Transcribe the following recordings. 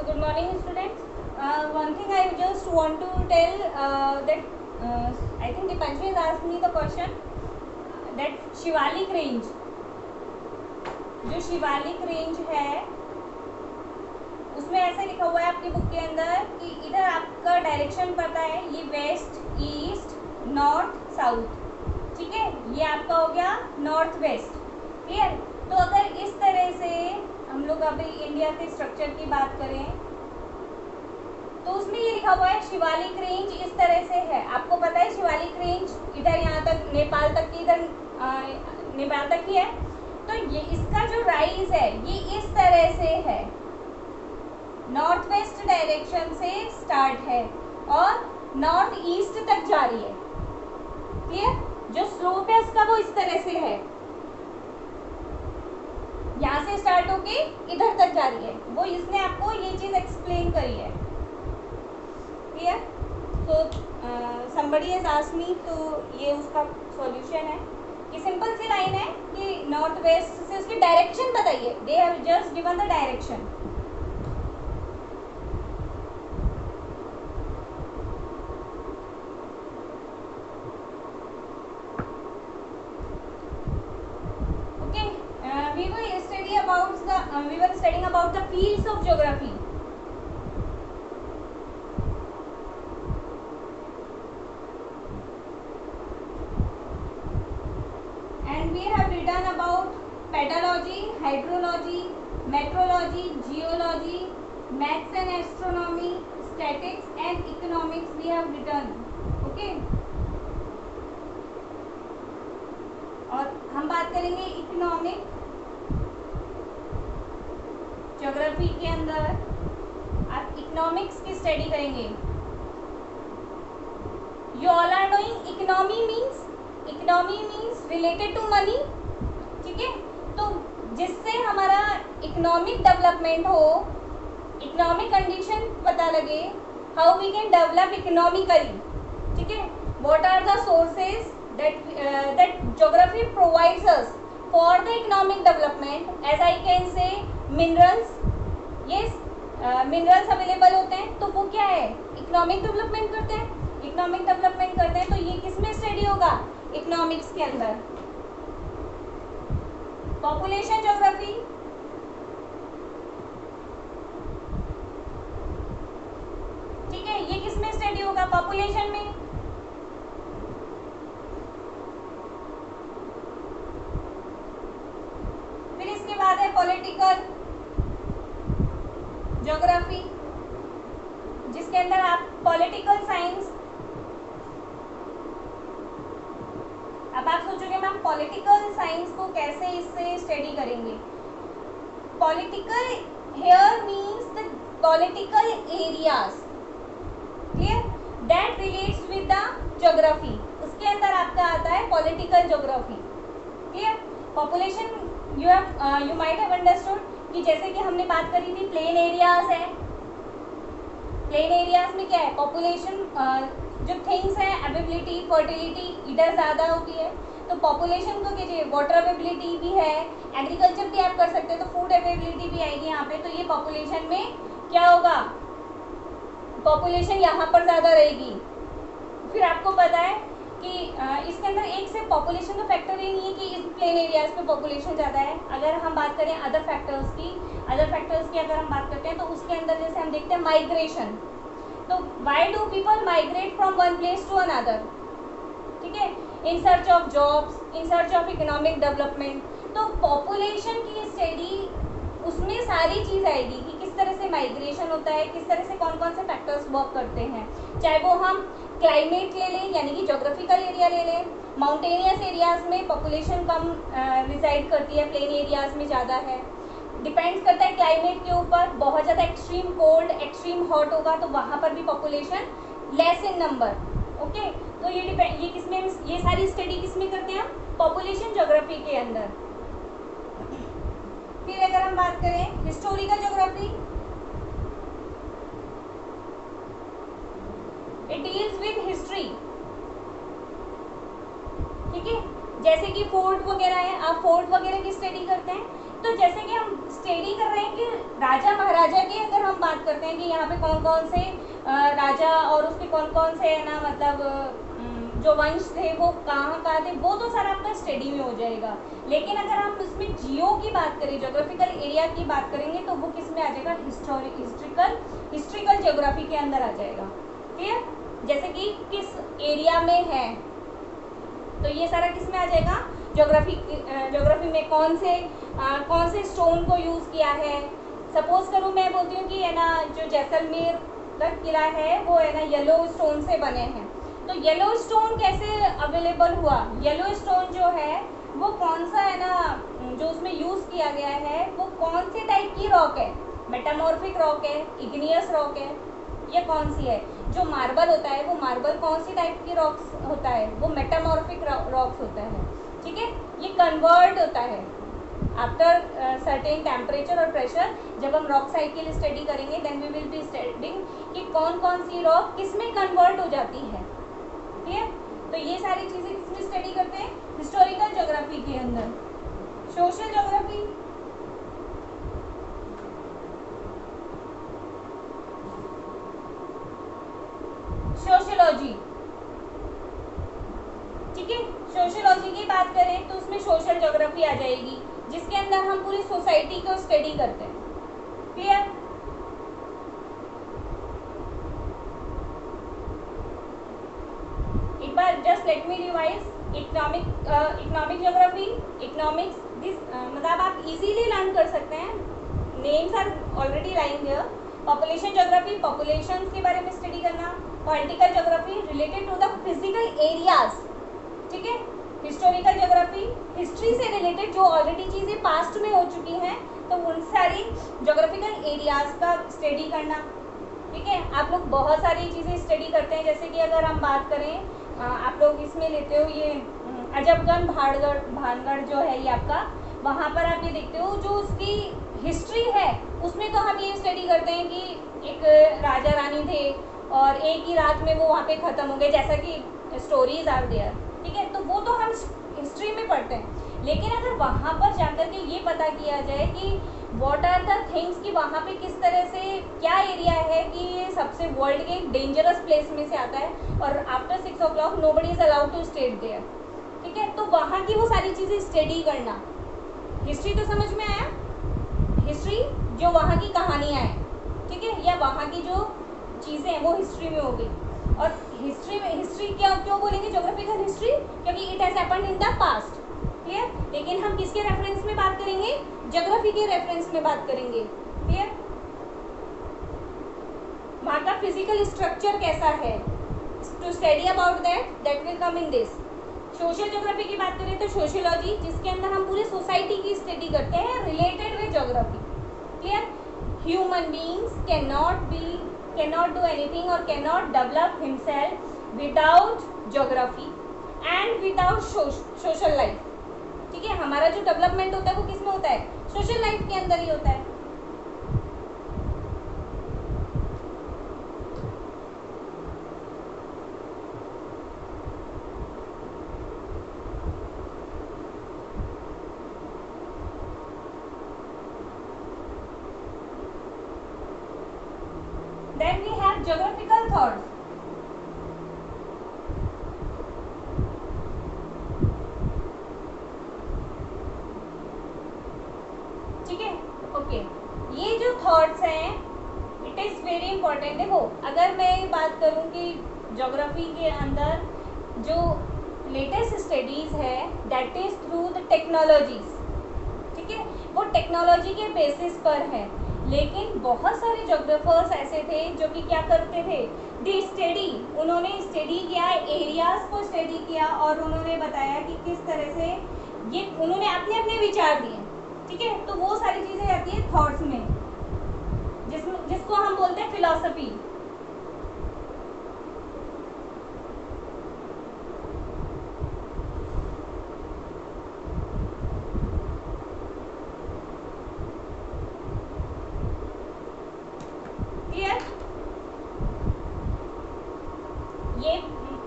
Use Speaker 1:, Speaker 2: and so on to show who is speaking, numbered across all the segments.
Speaker 1: So good morning students. One thing I just want to tell that I think Dipanshu has asked me the question that Shivalik range, जो Shivalik range है उसमें ऐसे लिखा हुआ है आपकी बुक के अंदर कि इधर आपका डायरेक्शन पता है, ये वेस्ट, ईस्ट, नॉर्थ, साउथ, ठीक है, ये आपका हो गया नॉर्थ वेस्ट, क्लियर। तो अगर इस तरह से हम लोग अभी इंडिया के स्ट्रक्चर की बात करें तो उसमें ये लिखा हुआ है शिवालिक रेंज इस तरह से है। आपको पता है शिवालिक रेंज इधर यहाँ तक नेपाल तक की, इधर नेपाल तक की है। तो ये इसका जो राइज है ये इस तरह से है, नॉर्थ वेस्ट डायरेक्शन से स्टार्ट है और नॉर्थ ईस्ट तक जा रही है, क्लियर। जो स्लोप है उसका वो इस तरह से है, यहाँ से स्टार्ट होके इधर तक जा रही है, वो इसने आपको ये चीज एक्सप्लेन करी है, क्लियर। तो somebody has asked me, तो ये उसका सॉल्यूशन है कि सिंपल सी लाइन है कि नॉर्थ वेस्ट से उसकी डायरेक्शन बताइए, they have just given the direction. We were studying about the fields of geography. And we have written about pedology, hydrology, meteorology, geology, maths and astronomy, statics and economics we have written. Okay. और हम बात करेंगे economic geography के अंदर। आप economics की study करेंगे। You all are knowing economy means related to money, ठीक है। तो जिससे हमारा इकोनॉमिक डेवलपमेंट हो, इकोनॉमिक कंडीशन पता लगे, how we can develop economically, ठीक है। What are the sources that geography provides us for the economic development, as I can say minerals, yes, minerals available होते हैं तो वो क्या है, इकोनॉमिक डेवलपमेंट करते हैं, इकोनॉमिक डेवलपमेंट करते हैं। तो ये किस में स्टडी होगा, इकोनॉमिक्स के अंदर। पॉपुलेशन ज्योग्राफी, ठीक है, ये किस में स्टडी होगा, पॉपुलेशन में। बाद है पॉलिटिकल ज्योग्राफी, जिसके अंदर आप पॉलिटिकल साइंस, अब आप सोचोगे मैम पॉलिटिकल साइंस को कैसे इससे स्टडी करेंगे। Political here means the political areas, clear, that relates with the geography. उसके अंदर आपका आता है political geography, clear. Population you might have understood कि जैसे कि हमने बात करी थी प्लेन एरियाज है, प्लेन एरियाज में क्या है, पॉपुलेशन, जो थिंग्स है, अवेबिलिटी, फर्टिलिटी इधर ज़्यादा होती है। तो पॉपुलेशन को कीजिए, वाटर अवेबिलिटी भी है, एग्रीकल्चर भी आप कर सकते हैं, तो फूड अवेबिलिटी भी आएगी यहाँ पे। तो ये पॉपुलेशन में क्या होगा, पॉपुलेशन यहाँ पर ज़्यादा रहेगी। फिर आपको पता है कि इसके अंदर एक से पॉपुलेशन का फैक्टर ही नहीं है कि इस प्लेन एरियाज पे पॉपुलेशन ज़्यादा है। अगर हम बात करें अदर फैक्टर्स की अगर हम बात करते हैं तो उसके अंदर जैसे हम देखते हैं माइग्रेशन, तो why do people migrate from one place to another, ठीक है, in search of jobs, in search of economic development. तो पॉपुलेशन की स्टडी उसमें सारी चीज़ आएगी कि किस तरह से माइग्रेशन होता है, किस तरह से कौन कौन से फैक्टर्स वर्क करते हैं। चाहे वो हम क्लाइमेट ले लें, यानी कि जोग्राफिकल एरिया ले लें, माउंटेनियस एरियाज में पॉपुलेशन कम रिसाइड करती है, प्लेन एरियाज में ज़्यादा है। डिपेंड्स करता है क्लाइमेट के ऊपर, बहुत ज़्यादा एक्सट्रीम कोल्ड, एक्सट्रीम हॉट होगा तो वहाँ पर भी population less in number, okay. तो ये किसमें, ये सारी स्टडी किसमें करते हैं हम, पॉपुलेशन ज्योग्राफी के अंदर। फिर अगर हम बात करें historical geography, it deals with history, ठीक है। जैसे कि फोर्ट वगैरह है, आप फोर्ट वगैरह की स्टडी करते हैं, तो जैसे कि हम स्टडी कर रहे हैं कि राजा महाराजा की अगर हम बात बात करते हैं कि यहाँ पे कौन कौन से राजा और उसके कौन कौन से है ना मतलब जो वंश थे वो कहाँ थे, वो तो सारा आपका स्टडी में हो जाएगा। लेकिन अगर हम उसमें जियो की बात करें, जोग्राफिकल एरिया की बात करेंगे, तो वो किस में आ जाएगा, हिस्ट्रिकल ज्योग्राफी के अंदर आ जाएगा। क्लियर? जैसे कि किस एरिया में है, तो ये सारा किस में आ जाएगा, ज्योग्राफी में कौन से स्टोन को यूज़ किया है। सपोज करूँ मैं बोलती हूँ कि है ना जो जैसलमेर का किला है वो है ना येलो स्टोन से बने हैं, तो येलो स्टोन कैसे अवेलेबल हुआ, येलो स्टोन जो है वो कौन सा है ना जो उसमें यूज़ किया गया है, वो कौन से टाइप की रॉक है, मेटामॉर्फिक रॉक है, इग्नियस रॉक है, ये कौन सी है। जो मार्बल होता है वो मार्बल कौन सी टाइप की रॉक्स होता है, वो मेटामॉर्फिक रॉक्स होता है। ठीक है, ये कन्वर्ट होता है आफ्टर सर्टेन टेम्परेचर और प्रेशर। जब हम रॉक साइकिल स्टडी करेंगे then we will be studying कि कौन कौन सी रॉक किस में कन्वर्ट हो जाती है। ठीक है, तो ये सारी चीज़ें किसमें स्टडी करते हैं, हिस्टोरिकल ज्योग्राफी के अंदर। Social geography, sociology. ठीक है, सोशियोलॉजी की बात करें तो उसमें सोशल ज्योग्राफी आ जाएगी, जिसके अंदर हम पूरी सोसाइटी को स्टडी करते हैं। क्लियर? एक बार just let me revise. Economic geography, economics this मतलब आप इजीली लर्न कर सकते हैं, names are already lying here. Population geography, population के बारे में स्टडी करना। Political geography related to the physical areas. ठीक है, हिस्टोरिकल ज्योग्राफी, हिस्ट्री से रिलेटेड जो ऑलरेडी चीज़ें पास्ट में हो चुकी हैं, तो उन सारी ज्योग्राफिकल एरियाज का स्टडी करना। ठीक है, आप लोग बहुत सारी चीज़ें स्टडी करते हैं, जैसे कि अगर हम बात करें आप लोग इसमें लेते हो ये अजबगढ़ भानगढ़ जो है ये आपका, वहाँ पर आप ये देखते हो जो उसकी हिस्ट्री है उसमें तो हम ये स्टडी करते हैं कि एक राजा रानी थे और एक ही रात में वो वहाँ पे ख़त्म हो गए, जैसा कि स्टोरीज आर देयर। ठीक है, तो वो तो हम हिस्ट्री में पढ़ते हैं। लेकिन अगर वहाँ पर जाकर के ये पता किया जाए कि व्हाट आर द थिंग्स, कि वहाँ पे किस तरह से क्या एरिया है कि ये सबसे वर्ल्ड के डेंजरस प्लेस में से आता है और after 6 o'clock nobody is allowed to stay there. ठीक है, तो वहाँ की वो सारी चीज़ें स्टडी करना। हिस्ट्री तो समझ में आया, हिस्ट्री जो वहाँ की कहानियाँ हैं, ठीक है, या वहाँ की जो चीज़ें हैं वो हिस्ट्री में हो गई। और हिस्ट्री क्यों बोलेंगे ज्योग्राफिकल हिस्ट्री, क्योंकि it has happened in the past. Clear? लेकिन हम किसके रेफरेंस में बात करेंगे, ज्योग्राफी के रेफरेंस में बात करेंगे। क्लियर? वहाँ का फिजिकल स्ट्रक्चर कैसा है, to study about that will come in this. Social geography की बात करें तो सोशियोलॉजी, जिसके अंदर हम पूरी सोसाइटी की स्टडी करते हैं related with geography. Clear? Human beings cannot do anything or cannot develop himself without geography and without social life। ठीक है, हमारा जो डेवलपमेंट होता है वो किस में होता है, सोशल लाइफ के अंदर ही होता है। Then we have geographical thoughts। ठीक है, ओके, ये जो थॉट्स हैं इट इज़ वेरी इंपॉर्टेंट। देखो, अगर मैं बात करूँ कि ज्योग्राफी के अंदर जो लेटेस्ट स्टडीज़ है that is through the technologies. ठीक है, वो टेक्नोलॉजी के बेसिस पर है। लेकिन बहुत सारे ज्योग्राफर्स ऐसे थे जो कि क्या करते थे, उन्होंने स्टडी किया, एरियाज को स्टडी किया और उन्होंने बताया कि किस तरह से ये उन्होंने अपने अपने विचार दिए। ठीक है, तो वो सारी चीज़ें आती है थॉट्स में, जिसको हम बोलते हैं फिलॉसफी। ये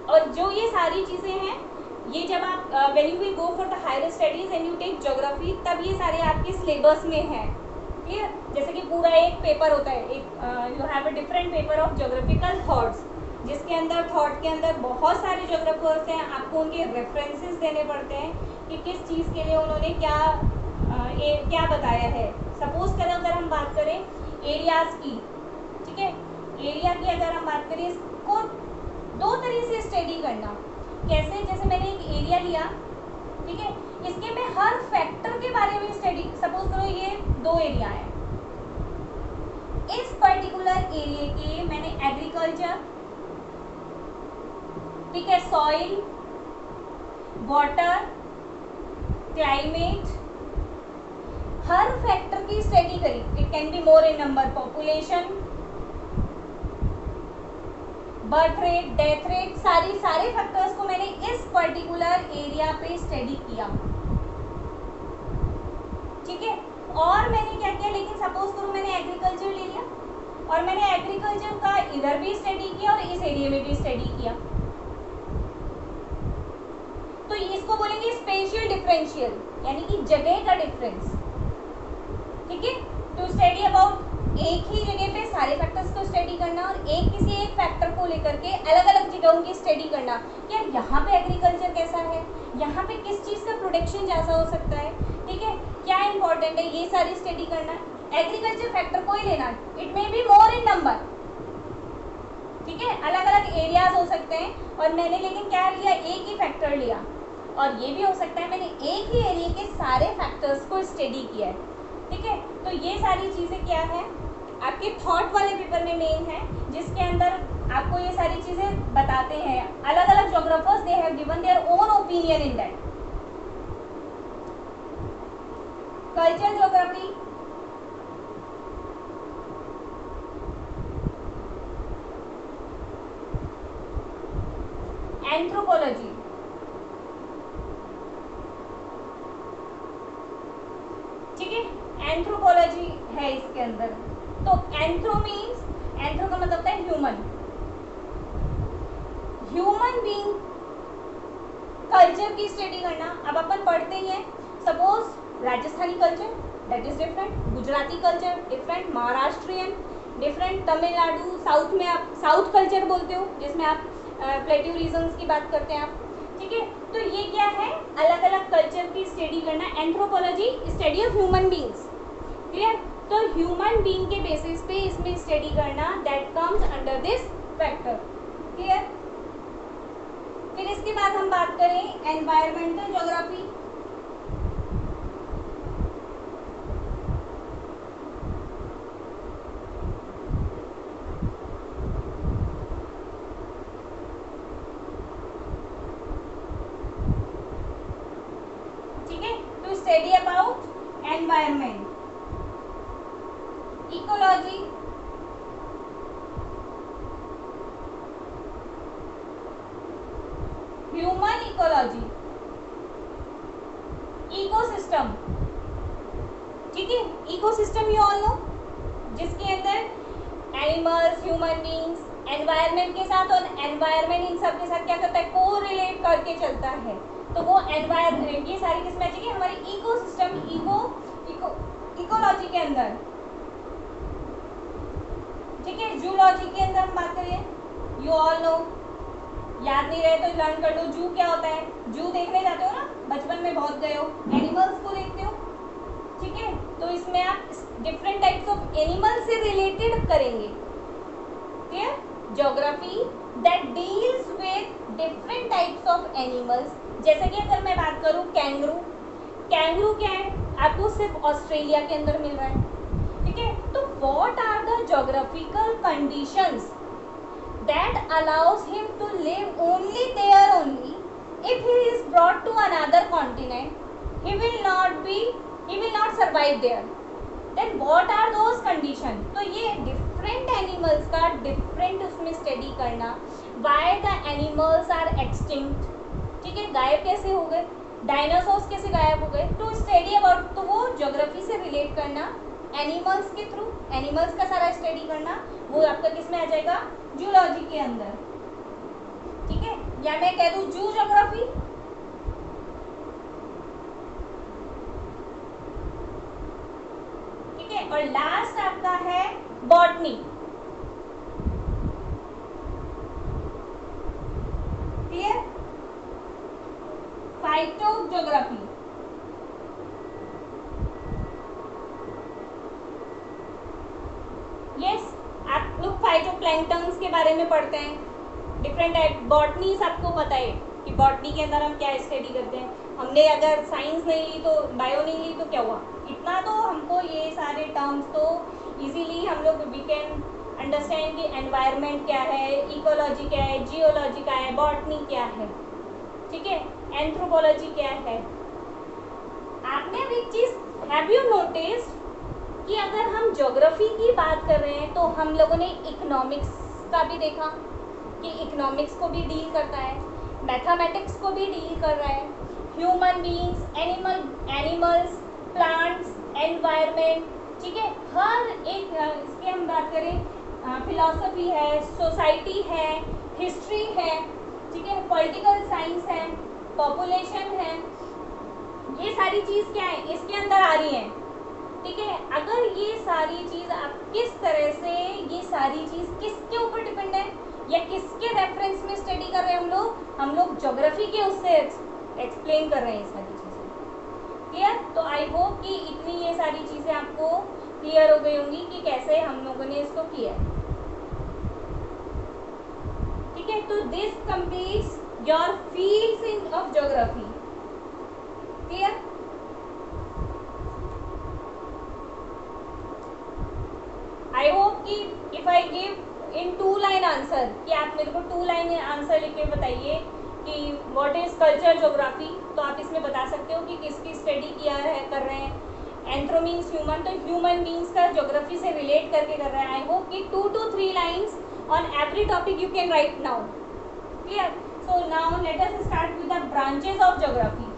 Speaker 1: और जो ये सारी चीज़ें हैं, ये जब आप when you will go for the higher studies and you take geography, तब ये सारे आपके सिलेबस में है। क्लियर? जैसे कि पूरा एक पेपर होता है, एक you have a different paper of geographical thoughts, जिसके अंदर थॉट के अंदर बहुत सारे ज्योग्राफर्स हैं, आपको उनके रेफरेंसेस देने पड़ते हैं कि किस चीज़ के लिए उन्होंने क्या बताया है। सपोज करें अगर हम बात करें एरियाज की, ठीक है, एरिया की अगर हम बात करें, इसको दो तरीके से स्टडी करना। कैसे? जैसे मैंने एक एरिया लिया, ठीक है, इसके मैं हर फैक्टर के बारे में स्टडी, सपोज करो ये 2 एरिया है, इस पर्टिकुलर एरिया के मैंने एग्रीकल्चर, ठीक है, सॉइल, वाटर, क्लाइमेट, हर फैक्टर की स्टडी करी। It can be more in number, population, birth rate, death rate, सारे फैक्टर्स को मैंने इस पर्टिकुलर एरिया पे स्टडी किया, ठीक है। और मैंने क्या किया, लेकिन सपोज करो मैंने एग्रीकल्चर ले लिया और मैंने एग्रीकल्चर का इधर भी स्टडी किया और इस एरिया में भी स्टडी किया, तो इसको बोलेंगे स्पेशियल डिफरेंशियल, यानी कि जगह का डिफरेंस, ठीक है। टू स्टडी अबाउट, एक ही जगह पे सारे फैक्टर्स को स्टडी करना और किसी एक फैक्टर को लेकर के अलग अलग जगहों की स्टडी करना। यार यहाँ पे एग्रीकल्चर कैसा है, यहाँ पे किस चीज़ का प्रोडक्शन ज़्यादा हो सकता है, ठीक है, क्या इंपॉर्टेंट है, ये सारी स्टडी करना। एग्रीकल्चर फैक्टर कोई लेना, it may be more in number, ठीक है, अलग अलग एरियाज हो सकते हैं और मैंने लेकिन क्या लिया, एक ही फैक्टर लिया। और ये भी हो सकता है मैंने एक ही एरिया के सारे फैक्टर्स को स्टडी किया है, ठीक है। तो ये सारी चीज़ें क्या है, आपके थॉट वाले पेपर में मेन है, जिसके अंदर आपको ये सारी चीज़ें बताते हैं। अलग अलग geographers they have given their own opinion in that. Culture geography, anthropology, ठीक है, एंथ्रोपोलॉजी है इसके अंदर। तो एंथ्रो मीन्स, एंथ्रो का मतलब होता है ह्यूमन, ह्यूमन बीइंग कल्चर की स्टडी करना। अब अपन पढ़ते ही हैं, suppose Rajasthani culture that is different, Gujarati culture different, Maharashtrian different, Tamil Nadu, south में आप साउथ कल्चर बोलते हो जिसमें आप प्लेट्यू रीजन्स की बात करते हैं आप, ठीक है। तो ये क्या है, अलग अलग कल्चर की स्टडी करना। Anthropology study of human beings, clear. तो ह्यूमन बीइंग के बेसिस पे इसमें स्टडी करना, that comes under this factor, clear. फिर इसके बाद हम बात करें एनवायरमेंटल ज्योग्राफी, ठीक है, to study about environment, ecology, human ecology, ecosystem, ठीक है, इकोसिस्टम यू ऑल नो, जिसके अंदर एनिमल्स, ह्यूमन बीइंग्स, एनवायरनमेंट के साथ, और एनवायरनमेंट इन सब के साथ क्या करता है, को रिलेट करके चलता है। तो वो एनवायरनमेंट, ये सारी किसमें आ जाएगी, हमारी इकोसिस्टम, इकोलॉजी के अंदर, ठीक है। जूलॉजी के अंदर हम बात करें, यू ऑल नो, याद नहीं रहे तो लर्न कर लो। जू क्या होता है, जू देखने जाते हो ना, बचपन में बहुत गए हो, एनिमल्स को देखते हो, ठीक है। तो इसमें आप डिफरेंट टाइप्स ऑफ एनिमल से रिलेटेड करेंगे, clear. Geography that deals with different types of animals, जैसे कि अगर मैं बात करूं कैंगरू, कैंगरू क्या है, आपको सिर्फ ऑस्ट्रेलिया के अंदर मिल रहा है, ठीक है। तो what are the geographical conditions that allows him to live only there only. If he is brought to another continent, he will not survive there. Then what are those conditions? तो ये different animals का different उसमें study करना, why the animals are extinct, ठीक है, गायब कैसे हो गए, डायनासोर्स कैसे गायब हो गए, तो स्टडी अबाउट, तो वो ज्योग्राफी से रिलेट करना एनिमल्स के थ्रू, एनिमल्स का सारा स्टडी करना, वो आपका किस में आ जाएगा, जूलॉजी के अंदर, ठीक है। या मैं कह दूं जू ज्योग्राफी, ठीक है, और लास्ट आपका है बॉटनी। क्लियर? फाइटोज्योग्राफी, यस आप लोग फाइटोप्लैंक्टन्स के बारे में पढ़ते हैं, डिफरेंट टाइप। बॉटनी सबको पता है कि बॉटनी के अंदर हम क्या स्टडी करते हैं। हमने अगर साइंस नहीं ली तो, बायो नहीं ली तो क्या हुआ, इतना तो हमको ये सारे टर्म्स तो इजीली हम लोग वी कैन अंडरस्टैंड कि एनवायरनमेंट क्या है, इकोलॉजी क्या है, जियोलॉजी क्या है, बॉटनी क्या है, ठीक है, एंथ्रोपोलॉजी क्या है। आपने अब एक चीज हैव यू नोटिस कि अगर हम ज्योग्राफी की बात कर रहे हैं तो हम लोगों ने इकोनॉमिक्स का भी देखा कि इकोनॉमिक्स को भी डील करता है, मैथमेटिक्स को भी डील कर रहा है, human beings, animals, plants, environment, ठीक है, हर एक इसके हम बात करें फिलॉसफी है, सोसाइटी है, हिस्ट्री है, ठीक है, पॉलिटिकल साइंस है, पॉपुलेशन है, ये सारी चीज़ क्या है इसके अंदर आ रही है, ठीक है। अगर ये सारी चीज़ आप किस तरह से, ये सारी चीज़ किसके ऊपर डिपेंड है या किसके रेफरेंस में स्टडी कर रहे हैं हम लोग ज्योग्राफी के उससे एक्सप्लेन कर रहे हैं ये सारी चीज़ें। क्लियर? तो आई होप कि इतनी ये सारी चीज़ें आपको क्लियर हो गई होंगी कि कैसे हम लोगों ने इसको किया है, ठीक है। तो this completes your fields in of geography. Clear? I hope कि if I give in 2 line answer, कि आप मेरे को 2 लाइन आंसर लिख के बताइए कि व्हाट इज कल्चर ज्योग्राफी, तो आप इसमें बता सकते हो कि किसकी स्टडी किया है, कर रहे हैं। एंथ्रो मीन्स ह्यूमन, तो ह्यूमन बींग्स का ज्योग्राफी से रिलेट करके कर रहे हैं। आई होप कि 2 to 3 lines on every topic you can write now. Clear? So now let us start with the branches of geography.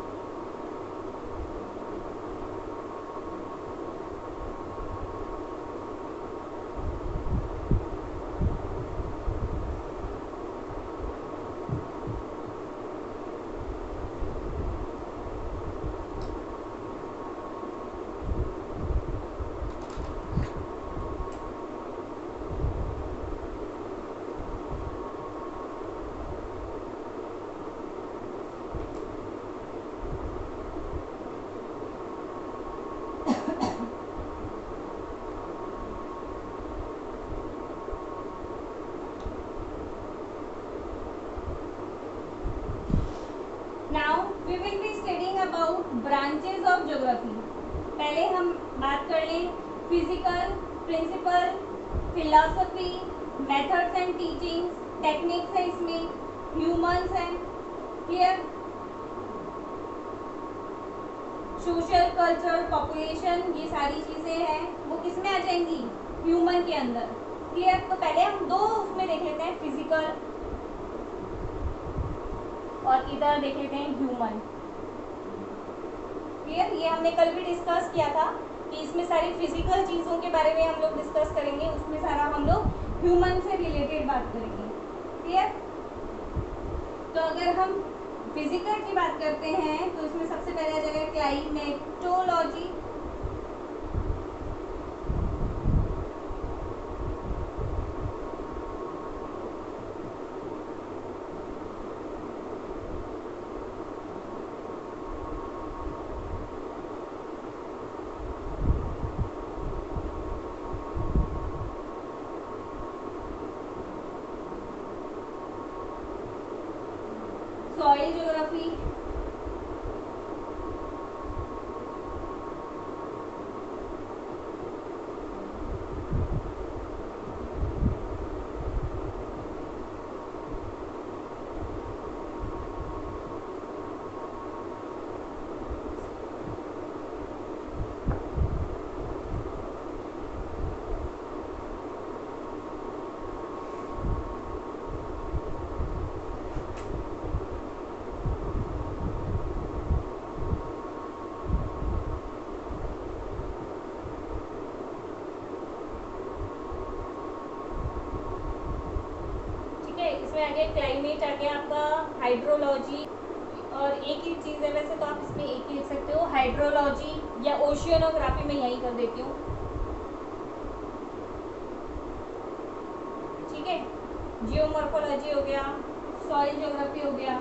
Speaker 1: Now we will be studying about branches of geography. पहले हम बात कर लें physical principle, philosophy, methods and teachings, techniques है इसमें, humans हैं, clear, social culture population, ये सारी चीज़ें हैं वो किस में आ जाएंगी, ह्यूमन के अंदर। क्लियर? तो पहले हम 2 उसमें देख लेते हैं, फिजिकल और इधर देख लेते हैं ह्यूमन। क्लियर? ये हमने कल भी डिस्कस किया था कि इसमें सारी फिजिकल चीज़ों के बारे में हम लोग डिस्कस करेंगे, उसमें सारा हम लोग ह्यूमन से रिलेटेड बात करेंगे। क्लियर? तो अगर हम फिजिकल की बात करते हैं तो इसमें सबसे पहले आ जाएगा क्लाइमेटोलॉजी, सॉइल ज्योग्राफी, इसमें आ गया क्लाइमेट, आ गया आपका हाइड्रोलॉजी, और एक ही चीज़ है वैसे तो आप इसमें एक ही लिख सकते हो, हाइड्रोलॉजी या ओशियनोग्राफी, में यही कर देती हूँ। जियोमॉर्फोलॉजी हो गया, सॉइल ज्योग्राफी हो गया,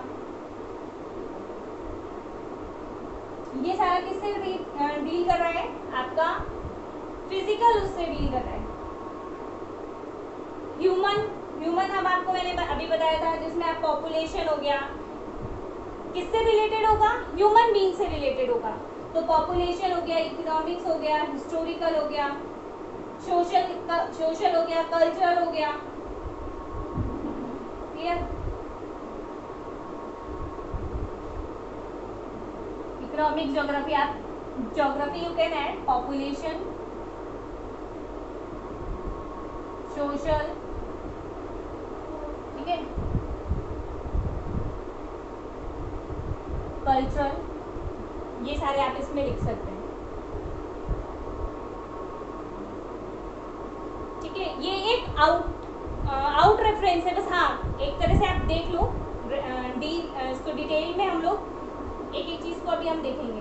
Speaker 1: ये सारा किससे डील कर रहा है? आपका फिजिकल उससे डील कर रहा है। ह्यूमन अब आपको मैंने अभी बताया था, जिसमें आप पॉपुलेशन हो गया, किससे रिलेटेड होगा? ह्यूमन बीइंग से रिलेटेड होगा। तो पॉपुलेशन हो गया, इकोनॉमिक्स हो गया, हिस्टोरिकल हो गया, सोशल हो गया, कल्चरल हो गया। क्लियर? इकोनॉमिक ज्योग्राफी, आप geography you can add population, social, ठीक है, कल्चरल, ये सारे आप इसमें लिख सकते हैं। ठीक है, ये एक आउट रेफरेंस है बस। हाँ, एक तरह से आप देख लो, इसको डिटेल में हम लोग एक एक चीज को अभी हम देखेंगे।